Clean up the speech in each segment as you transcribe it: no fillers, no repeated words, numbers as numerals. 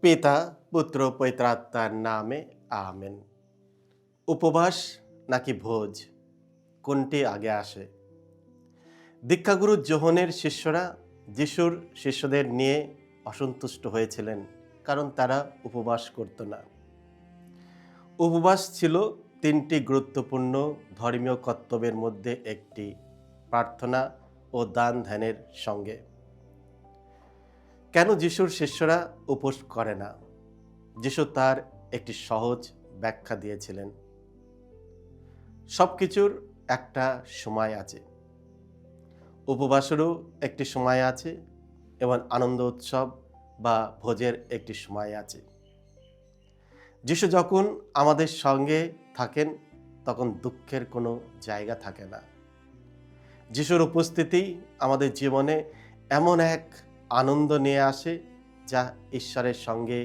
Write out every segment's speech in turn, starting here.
পিতা পুত্র পৈত্রাত্মার নামে আমেন। উপবাস নাকি ভোজ, কোনটি আগে আসে? দীক্ষাগুরু যোহনের শিষ্যরা যিশুর শিষ্যদের নিয়ে অসন্তুষ্ট হয়েছিলেন, কারণ তারা উপবাস করত না। উপবাস ছিল তিনটি গুরুত্বপূর্ণ ধর্মীয় কর্তব্যের মধ্যে একটি, প্রার্থনা ও দান ধ্যানের সঙ্গে। কেন যিশুর শিষ্যরা উপোস করে না? যিশু তার একটি সহজ ব্যাখ্যা দিয়েছিলেন। সব কিছুর একটা সময় আছে, উপবাসেরও একটি সময় আছে এবং আনন্দ উৎসব বা ভোজের একটি সময় আছে। যিশু যখন আমাদের সঙ্গে থাকেন তখন দুঃখের কোনো জায়গা থাকে না। যিশুর উপস্থিতি আমাদের জীবনে এমন এক আনন্দ নিয়ে আসে যা ঈশ্বরের সঙ্গে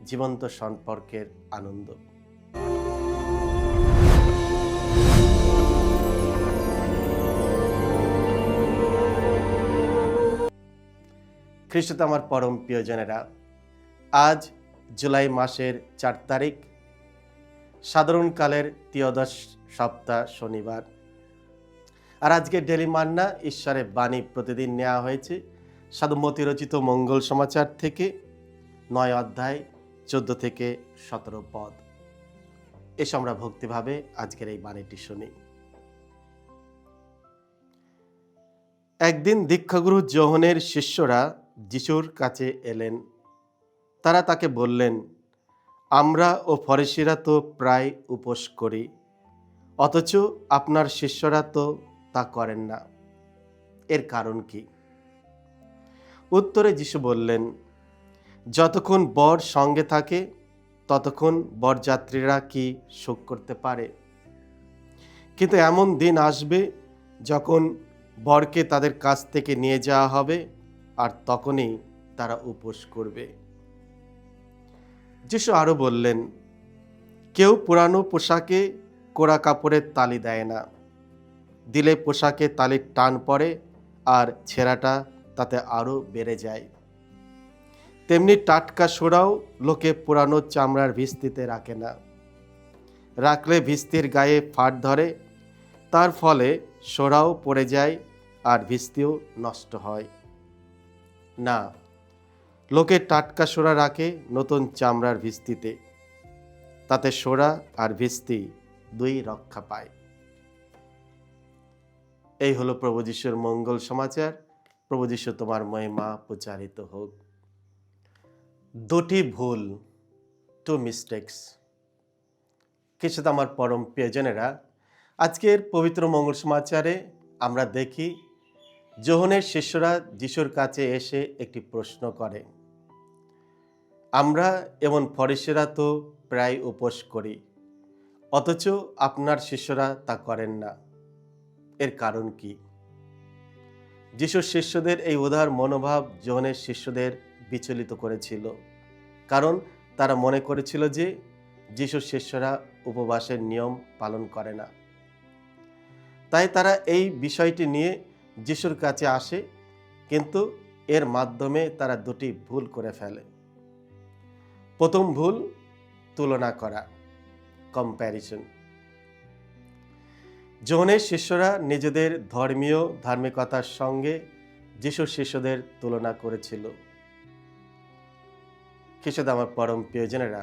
জীবন্ত সম্পর্কের আনন্দ। খ্রিস্টতে আমার পরম প্রিয়জনেরা, আজ জুলাই মাসের 4 তারিখ, সাধারণকালের ত্রয়োদশ সপ্তাহ, শনিবার। আর আজকে ডেলি মান্না ঈশ্বরের বাণী প্রতিদিন নেওয়া হয়েছে সাধু মতি রচিত মঙ্গল সমাচার থেকে 9 অধ্যায় 14 থেকে 17 পদ। এসে আমরা ভক্তিভাবে আজকের এই বাণীটি শুনি। একদিন দীক্ষাগুরু যোহনের শিষ্যরা যিশুর কাছে এলেন। তারা তাকে বললেন, আমরা ও ফরিসিরা তো প্রায় উপোস করি, অথচ আপনার শিষ্যরা তো তা করেন না। এর কারণ কি? উত্তরে যিশু বললেন, যতক্ষণ বর সঙ্গে থাকে ততক্ষণ বরযাত্রীরা কি শোক করতে পারে? কিন্তু এমন দিন আসবে যখন বরকে তাদের কাছ থেকে নিয়ে যাওয়া হবে, আর তখনই তারা উপোস করবে। যিশু আরো বললেন, কেউ পুরানো পোশাকে কোরা কাপড়ের তালি দেয় না, দিলে পোশাকে তালির টান পড়ে আর ছেঁড়াটা তাতে আরো বেড়ে যায়। তেমনি টাটকা সোড়াও লোকে পুরানো চামড়ার ভিস্তিতে রাখে না, রাখলে ভিস্তির গায়ে ফাট ধরে, তার ফলে সোড়াও পড়ে যায় আর ভিস্তিও নষ্ট হয়। না, লোকে টাটকা সোড়া রাখে নতুন চামড়ার ভিস্তিতে, তাতে সোড়া আর ভিস্তি দুই রক্ষা পায়। এই হলো প্রভু যিশুর মঙ্গল সমাচার। প্রভু যিশু তোমার মহিমা প্রচারিত হোক। দুটি ভুল, 2 মিস্টেক্স। খ্রিস্টে আমার পরম প্রিয়জনেরা, আজকের পবিত্র মঙ্গল সমাচারে আমরা দেখি যোহনের শিষ্যরা যিশুর কাছে এসে একটি প্রশ্ন করে, আমরা এবং ফরিসিরা তো প্রায় উপোস করি, অথচ আপনার শিষ্যরা তা করেন না। এর কারণ কি? যিশুর শিষ্যদের এই উদার মনোভাব যোহনের শিষ্যদের বিচলিত করেছিল, কারণ তারা মনে করেছিল যে যিশুর শিষ্যরা উপবাসের নিয়ম পালন করে না। তাই তারা এই বিষয়টি নিয়ে যিশুর কাছে আসে, কিন্তু এর মাধ্যমে তারা দুটি ভুল করে ফেলে। প্রথম ভুল, তুলনা করা, কম্প্যারিজন। যোহনের শিষ্যরা নিজেদের ধার্মিকতার সঙ্গে যিশুর শিষ্যদের তুলনা করেছিল। খ্রিস্টে আমার পরম প্রিয়জনেরা,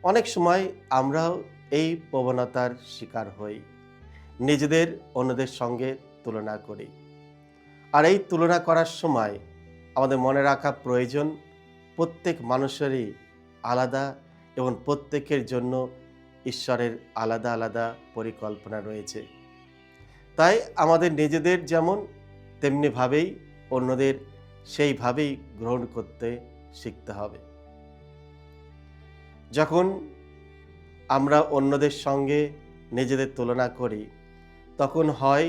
অনেক সময় আমরাও এই প্রবণতার শিকার হই, নিজেদের অন্যদের সঙ্গে তুলনা করি। আর এই তুলনা করার সময় আমাদের মনে রাখা প্রয়োজন, প্রত্যেক মানুষেরই আলাদা এবং প্রত্যেকের জন্য ঈশ্বরের আলাদা আলাদা পরিকল্পনা রয়েছে। তাই আমাদের নিজেদের যেমন তেমনিভাবেই অন্যদের সেইভাবেই গ্রহণ করতে শিখতে হবে। যখন আমরা অন্যদের সঙ্গে নিজেদের তুলনা করি, তখন হয়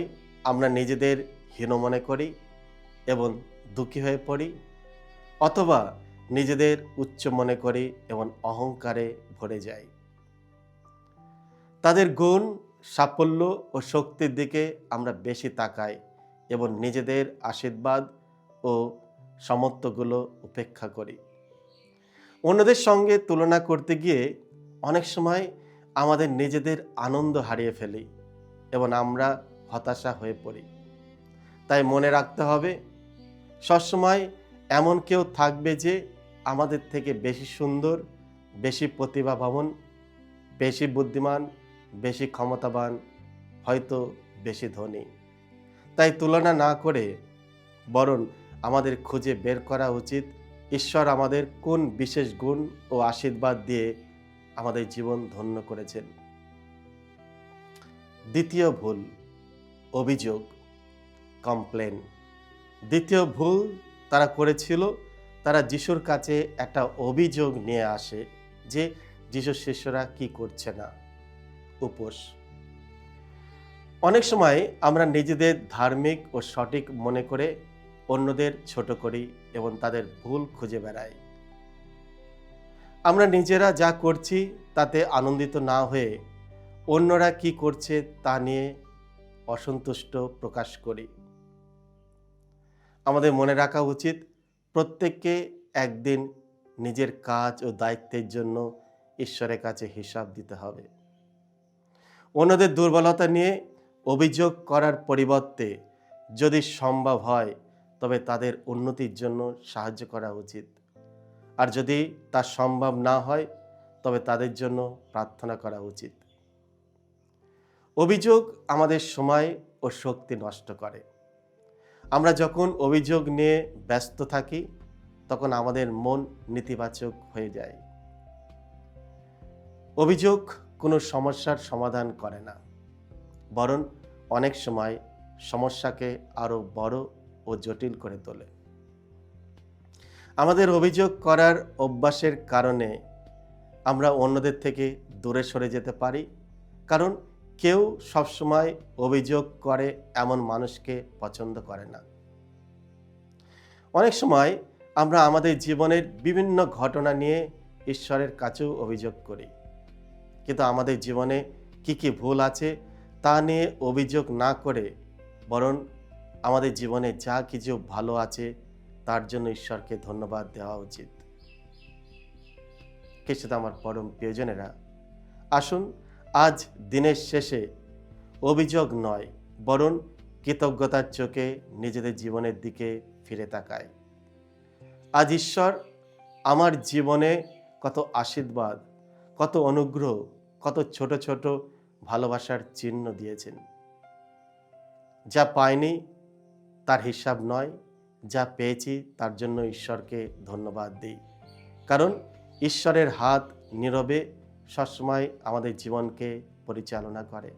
আমরা নিজেদের হীন মনে করি এবং দুঃখী হয়ে পড়ি, অথবা নিজেদের উচ্চ মনে করি এবং অহংকারে ভরে যাই। তাদের গুণ, সাফল্য ও শক্তির দিকে আমরা বেশি তাকাই এবং নিজেদের আশীর্বাদ ও সামর্থ্যগুলো উপেক্ষা করি। অন্যদের সঙ্গে তুলনা করতে গিয়ে অনেক সময় আমাদের নিজেদের আনন্দ হারিয়ে ফেলি এবং আমরা হতাশা হয়ে পড়ি। তাই মনে রাখতে হবে, সবসময় এমন কেউ থাকবে যে আমাদের থেকে বেশি সুন্দর, বেশি প্রতিভাবান, বেশি বুদ্ধিমান, বেশি ক্ষমতাবান, হয়তো বেশি ধনী। তাই তুলনা না করে বরং আমাদের খুঁজে বের করা উচিত ঈশ্বর আমাদের কোন বিশেষ গুণ ও আশীর্বাদ দিয়ে আমাদের জীবন ধন্য করেছেন। দ্বিতীয় ভুল, অভিযোগ, কমপ্লেন। দ্বিতীয় ভুল তারা করেছিল, তারা যিশুর কাছে একটা অভিযোগ নিয়ে আসে যে যিশুর শিষ্যরা কি করছে না, উপোস। অনেক সময় আমরা নিজেদের ধার্মিক ও সঠিক মনে করে অন্যদের ছোট করি এবং তাদের ভুল খুঁজে বেড়াই। আমরা নিজেরা যা করছি তাতে আনন্দিত না হয়ে অন্যরা কি করছে তা নিয়ে অসন্তুষ্ট প্রকাশ করি। আমাদের মনে রাখা উচিত, প্রত্যেককে একদিন নিজের কাজ ও দায়িত্বের জন্য ঈশ্বরের কাছে হিসাব দিতে হবে। অন্যদের দুর্বলতা নিয়ে অভিযোগ করার পরিবর্তে যদি সম্ভব হয় তবে তাদের উন্নতির জন্য সাহায্য করা উচিত। আর যদি তা সম্ভব না হয় তবে তাদের জন্য প্রার্থনা করা উচিত। অভিযোগ আমাদের সময় ও শক্তি নষ্ট করে। আমরা যখন অভিযোগ নিয়ে ব্যস্ত থাকি তখন আমাদের মন নেতিবাচক হয়ে যায়। অভিযোগ কোনো সমস্যার সমাধান করে না, বরং অনেক সময় সমস্যাকে আরো বড় ও জটিল করে তোলে। আমাদের অভিযোগ করার অভ্যাসের কারণে আমরা অন্যদের থেকে দূরে সরে যেতে পারি, কারণ কেউ সবসময় অভিযোগ করে এমন মানুষকে পছন্দ করে না। অনেক সময় আমরা আমাদের জীবনের বিভিন্ন ঘটনা নিয়ে ঈশ্বরের কাছেও অভিযোগ করি, কিন্তু আমাদের জীবনে কি কি ভুল আছে তা নিয়ে অভিযোগ না করে বরং আমাদের জীবনে যা কিছু ভালো আছে তার জন্য ঈশ্বরকে ধন্যবাদ দেওয়া উচিত। খ্রিস্টে আমার পরম প্রিয়জনেরা, আসুন আজ দিনের শেষে অভিযোগ নয় বরং কৃতজ্ঞতার চোখে নিজেদের জীবনের দিকে ফিরে তাকায়। আজ ঈশ্বর আমার জীবনে কত আশীর্বাদ, কত অনুগ্রহ, কত ছোট ছোট ভালোবাসার চিহ্ন দিয়েছেন। যা পাইনি তার হিসাব নয়, যা পেয়েছি তার জন্য ঈশ্বরকে ধন্যবাদ দিই, কারণ ঈশ্বরের হাত নীরবে সবসময় আমাদের জীবনকে পরিচালনা করে।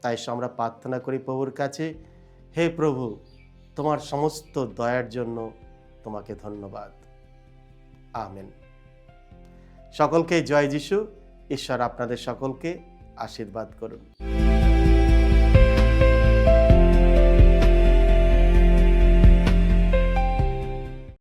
তাই আমরা প্রার্থনা করি প্রভুর কাছে, হে প্রভু, তোমার সমস্ত দয়ার জন্য তোমাকে ধন্যবাদ। আমেন। সকলকে জয় যিশু। ঈশ্বর আপনাদের সকলকে আশীর্বাদ করুন।